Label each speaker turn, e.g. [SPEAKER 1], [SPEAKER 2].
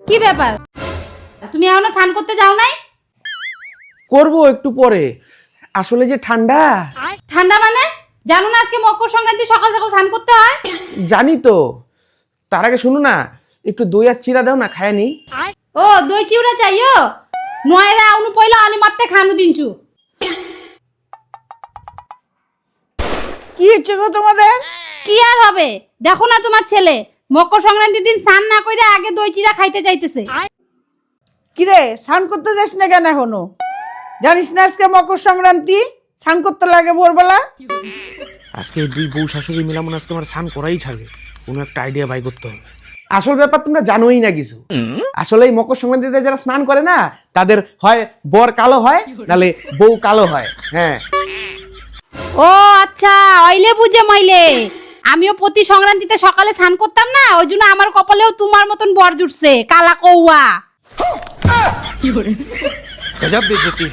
[SPEAKER 1] কি ব্যাপার, তুমি এখনো স্নান করতে যাও নাই?
[SPEAKER 2] করবো একটু পরে, আসলে যে ঠান্ডা।
[SPEAKER 1] ঠান্ডা মানে? জানো না আজকে মকর সংক্রান্তি, সকাল সকাল স্নান করতে হয়?
[SPEAKER 2] জানি তো, তার আগে শুনো না, একটু দই আর চিরা দাও না, খায় নি।
[SPEAKER 1] ও দই চিউড়া চাইও? নয়রা আউনু পয়লা আনি মারতে খানু দিনছু।
[SPEAKER 3] কি হচ্ছে গো তোমাদের?
[SPEAKER 1] কি আর হবে, দেখো না তোমার ছেলে মকর সংক্রান্তির দিন স্নান না কইরা আগে দই চিড়া খাইতে চাইতেছে।
[SPEAKER 3] কিরে স্নান করতে যাস না কেন এখনো? জানিস না আজকে মকর সংক্রান্তি, স্নান করতে লাগে ভোরবেলা।
[SPEAKER 2] আজকে দুই বউ শাশুড়ি মিলামন আজকে আমার স্নান করাই ছাড়বে, কোনো একটা আইডিয়া বাই করতে হবে। আসল ব্যাপার তোমরা জানোই না কিছু। আসলে এই মকর সংক্রান্তিতে যারা স্নান করে না, তাদের হয় বর কালো হয়, নালে বউ কালো হয়। হ্যাঁ।
[SPEAKER 1] ও আচ্ছা, অইলে বুঝে মাইলে। আমিও প্রতি সংক্রান্তিতে সকালে স্নান করতাম না, ওই জন্য আমার কপালেও তোমার মতন বর জুটছে, কালা কৌয়া।
[SPEAKER 4] गजब बेइज्जती।